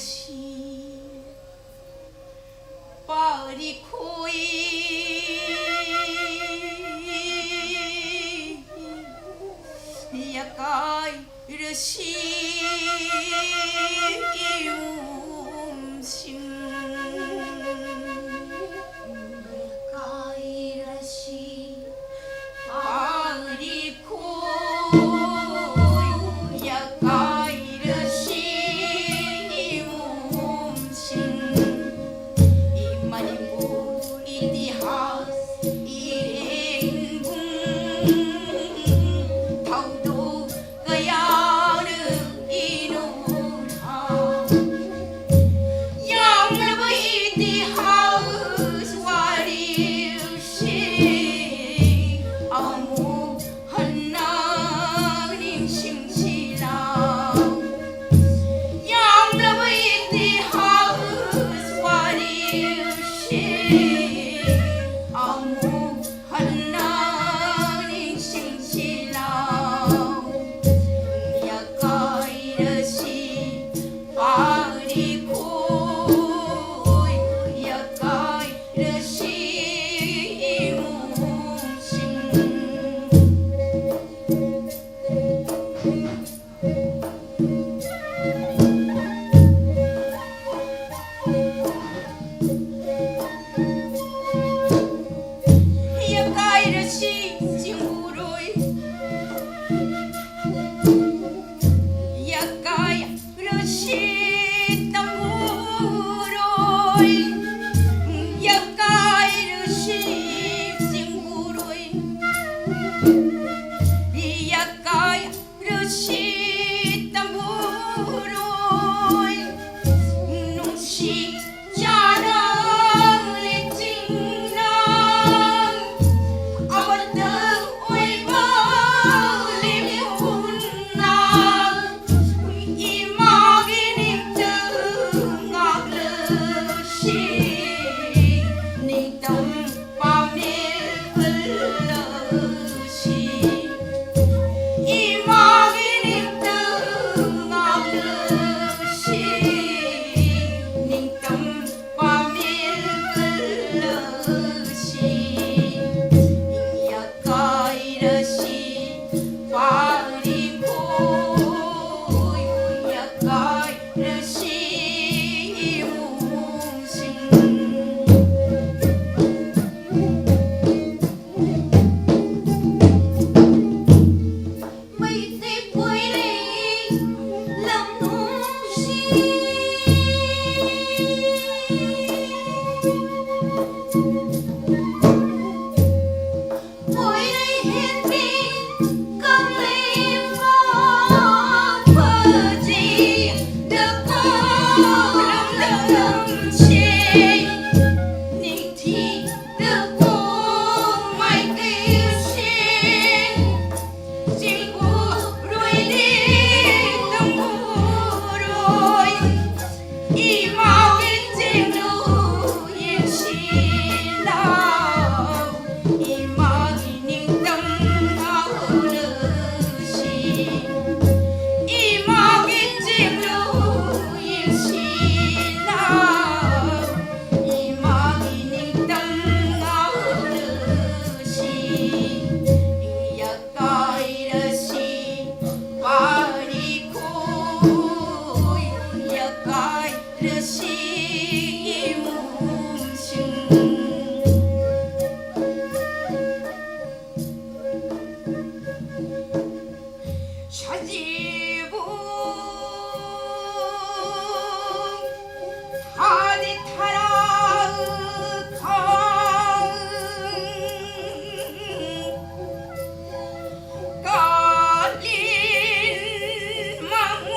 이르시 빠리코이 야까이 이르시 이움싱 야까이 이르시 빠리코이 야까이 이르시 이움싱 이만이고 이디하스 이행궁 타우도 가야르 이노라 양르브 이디하스 와리시 아무 하나님 심시라 양르브 이디하스 와리시 아무 하나님 심시라 야까이르시 빠리코 야까이르시 이뭉싱 야까이르시 징구로이 야까이르시 땅구로이 야까이르시 징구로이 야까이르시 땅구로이 농시 자랑을 찡랑 아버드 오이벌림이 혼나 이마기님 등악르시 니땀 밤일 흘러시 이마기님 등악르시 니땀 밤일 흘러시 야까이르시 빠리코 야까이르시 이뭉싱 mây tây cuối đây lòng nung si cuối đây hết đi công lý một phở gì được cô lòng lòng chê ninh thì được cô mãi kêu xin 징구 루이리 덩구로이 이마윈 징루 인시라 이마기닝 덩아우르시 이마윈 징루 인시라 이마기닝 덩아우르시 야까이르시 빠리코 야까이르시 이뭉싱 샤지부 하디타라 깔린 망우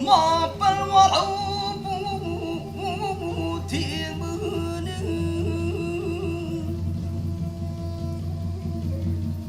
mà bắn hoa lâu thiên mưa nữ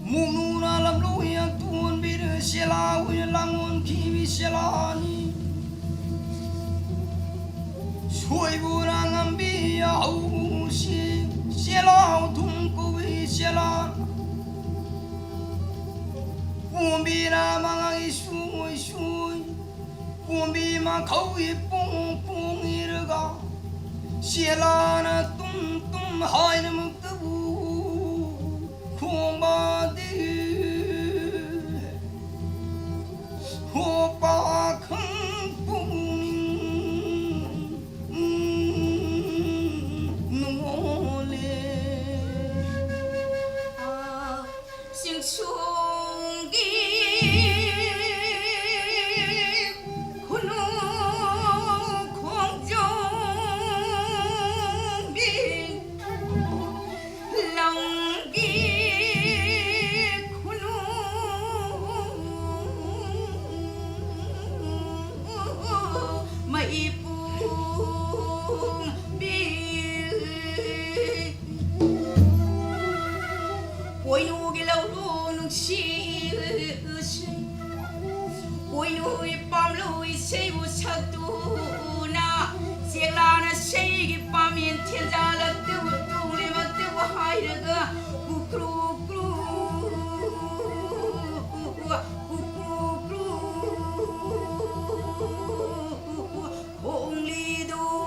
mùng nu na làm lối tuôn bị đưa xe la uy lang on khi bị xe la ni suy bu na ngam bi au xe la thung cô bị xe la Kumbi na mga isuy Kumbi ma khâu pung irga Sila na tum hai na magtabu Kumba di Hopa kang pungin Nungole Sing chung Ôi nuôi bom lùi xây vụ sao tu na Siếc la na xây cái bom miền thiên gia là tiêu tu lên mà tiêu hai đứa cơ Cu cru cru Cu cru cru Hông ly đu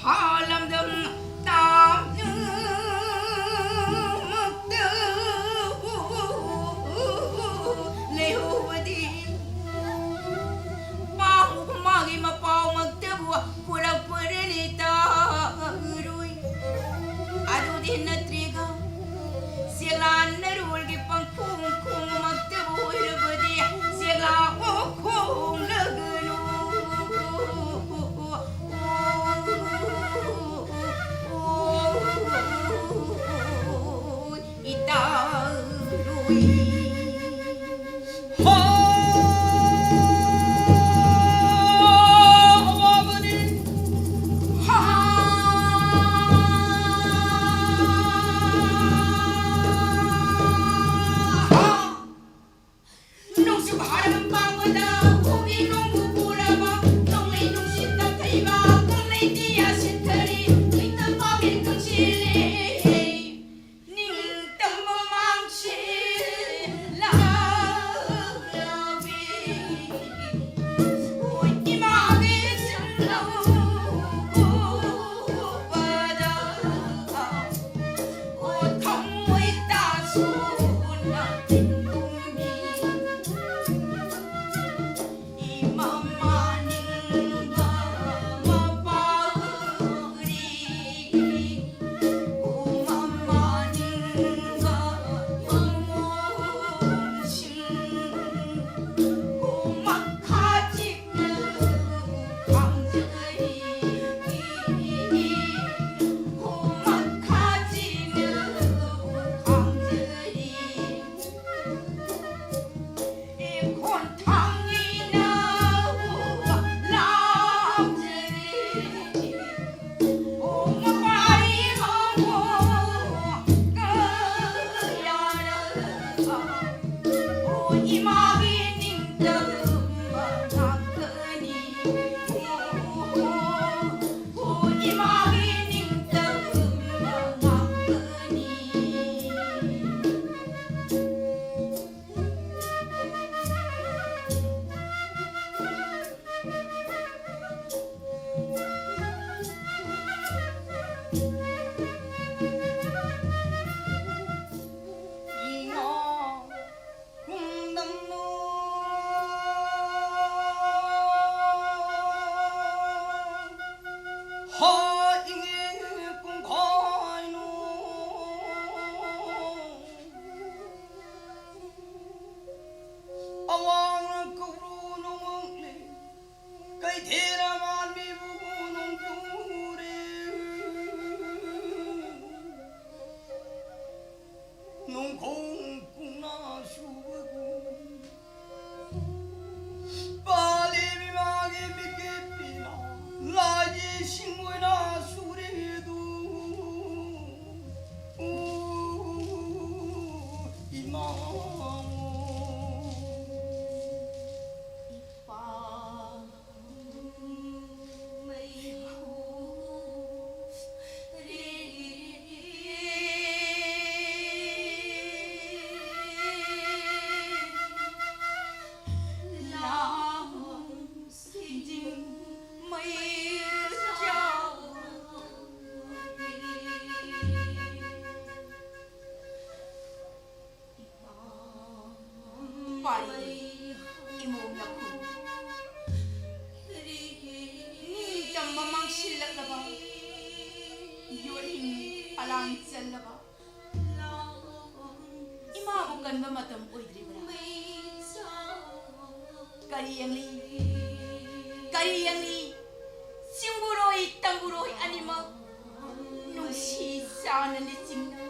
Hà làm đâm tam nông khôn cũng na su Kari yang li, singburoi, tamburoi, animal, nung si sana ni sing